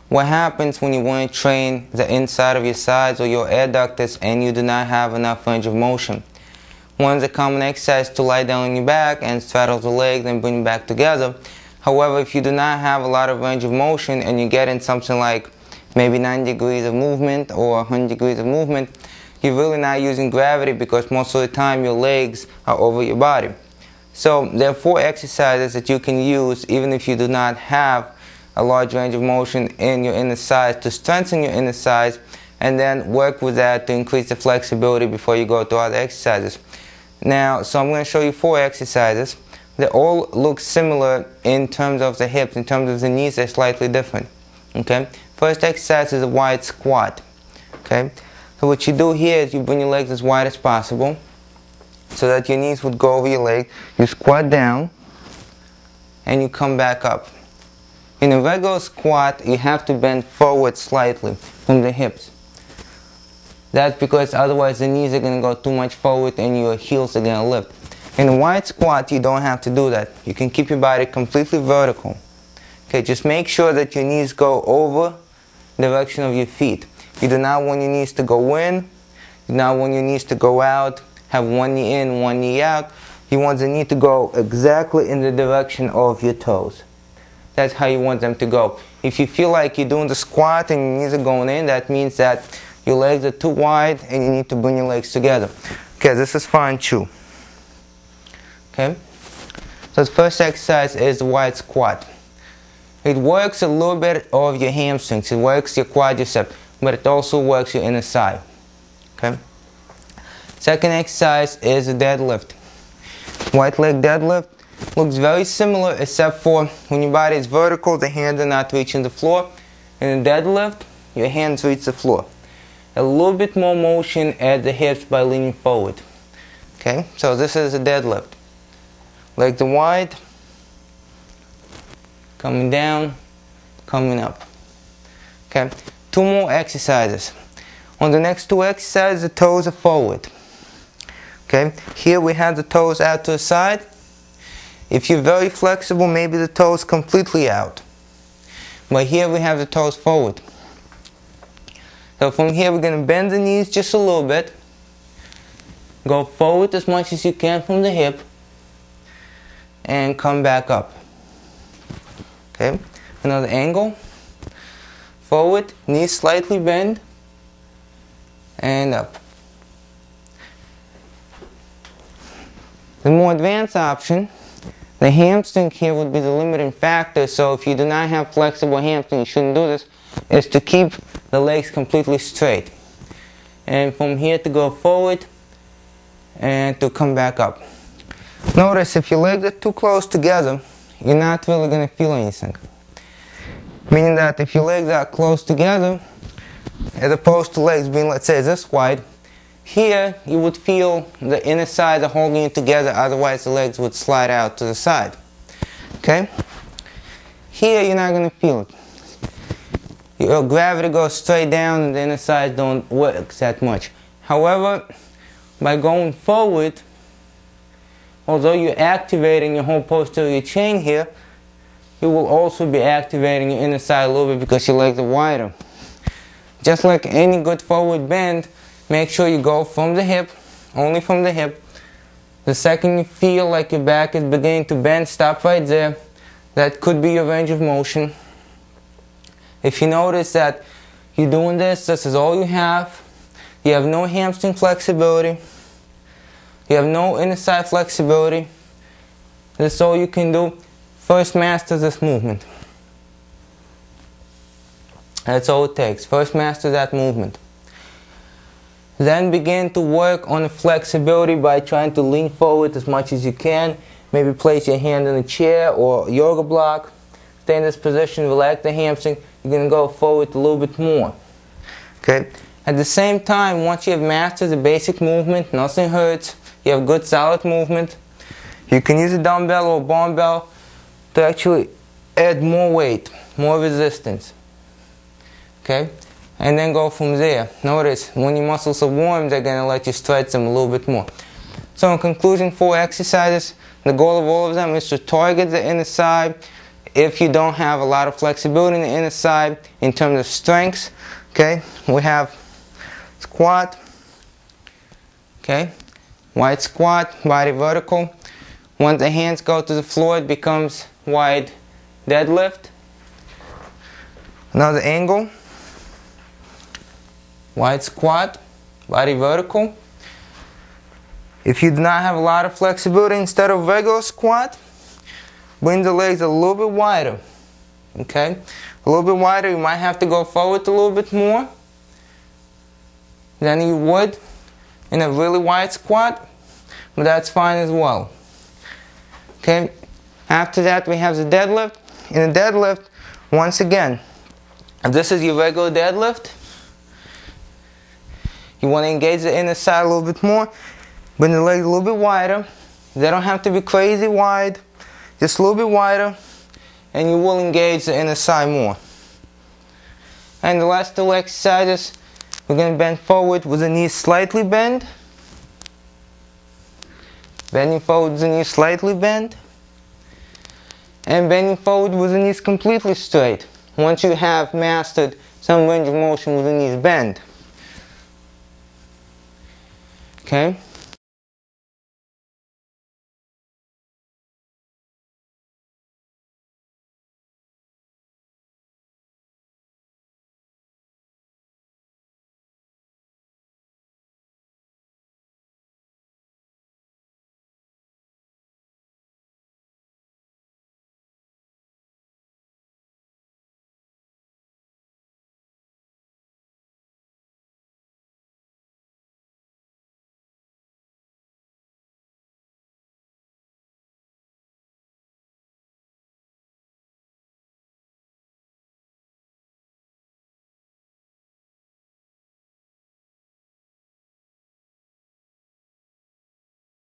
what happens when you want to train the inside of your sides or your adductors and you do not have enough range of motion. One is a common exercise to lie down on your back and straddle the legs and bring them back together. However, if you do not have a lot of range of motion and you get in something like maybe 90 degrees of movement or 100 degrees of movement, you're really not using gravity because most of the time your legs are over your body. So there are 4 exercises that you can use even if you do not have a large range of motion in your inner thighs to strengthen your inner thighs, and then work with that to increase the flexibility before you go to other exercises. Now, so I'm going to show you 4 exercises. They all look similar in terms of the hips. In terms of the knees, they're slightly different. Okay. First exercise is a wide squat. Okay. So what you do here is you bring your legs as wide as possible so that your knees would go over your leg. You squat down and you come back up. In a regular squat, you have to bend forward slightly from the hips. That's because otherwise the knees are going to go too much forward and your heels are going to lift. In a wide squat, you don't have to do that. You can keep your body completely vertical. Okay, just make sure that your knees go over the direction of your feet. You do not want your knees to go in. You do not want your knees to go out. Have one knee in, one knee out. You want the knee to go exactly in the direction of your toes. That's how you want them to go. If you feel like you're doing the squat and your knees are going in, that means that your legs are too wide and you need to bring your legs together. Okay, this is fine too. Okay, so the first exercise is the wide squat. It works a little bit of your hamstrings, it works your quadriceps, but it also works your inner thigh. Okay. Second exercise is a deadlift. White leg deadlift looks very similar except for when your body is vertical, the hands are not reaching the floor. In a deadlift, your hands reach the floor. A little bit more motion at the hips by leaning forward. Okay, so this is a deadlift. Legs are wide, coming down, coming up. Okay, 2 more exercises. On the next 2 exercises, the toes are forward. Okay, here we have the toes out to the side. If you're very flexible, maybe the toes completely out. But here we have the toes forward. So from here we're going to bend the knees just a little bit. Go forward as much as you can from the hip. And come back up. Okay, another angle. Forward, knees slightly bend. And up. The more advanced option, the hamstring here would be the limiting factor, so if you do not have flexible hamstring, you shouldn't do this, is to keep the legs completely straight. And from here to go forward and to come back up. Notice if your legs are too close together, you're not really going to feel anything. Meaning that if your legs are close together, as opposed to legs being, let's say, this wide, here you would feel the inner thighs are holding it together, otherwise the legs would slide out to the side. Okay? Here you're not going to feel it. Your gravity goes straight down and the inner thighs don't work that much. However, by going forward, although you're activating your whole posterior chain here, you will also be activating your inner thigh a little bit because your legs are wider. Just like any good forward bend, make sure you go from the hip, only from the hip. The second you feel like your back is beginning to bend, stop right there. That could be your range of motion. If you notice that you're doing this is all you have no hamstring flexibility, you have no inner thigh flexibility, this is all you can do. First master this movement. That's all it takes. First master that movement. Then begin to work on the flexibility by trying to lean forward as much as you can. Maybe place your hand in a chair or yoga block. Stay in this position, relax the hamstring. You're going to go forward a little bit more. Okay. At the same time, once you have mastered the basic movement, nothing hurts, you have good solid movement, you can use a dumbbell or a barbell to actually add more weight, more resistance. Okay? And then go from there. Notice, when your muscles are warm, they're going to let you stretch them a little bit more. So in conclusion, 4 exercises. The goal of all of them is to target the inner thigh, if you don't have a lot of flexibility in the inner side in terms of strength. Okay, we have squat, okay, wide squat, body vertical. Once the hands go to the floor, it becomes wide deadlift. Another angle, wide squat, body vertical. If you do not have a lot of flexibility, instead of regular squat, bring the legs a little bit wider. Okay, a little bit wider. You might have to go forward a little bit more than you would in a really wide squat, but that's fine as well. Okay, after that we have the deadlift. In the deadlift, once again, if this is your regular deadlift, you want to engage the inner side a little bit more, bring the legs a little bit wider. They don't have to be crazy wide, just a little bit wider, and you will engage the inner side more. And the last two exercises, we're going to bend forward with the knees slightly bent. Bending forward with the knees slightly bent. And bending forward with the knees completely straight. Once you have mastered some range of motion with the knees bent. Okay?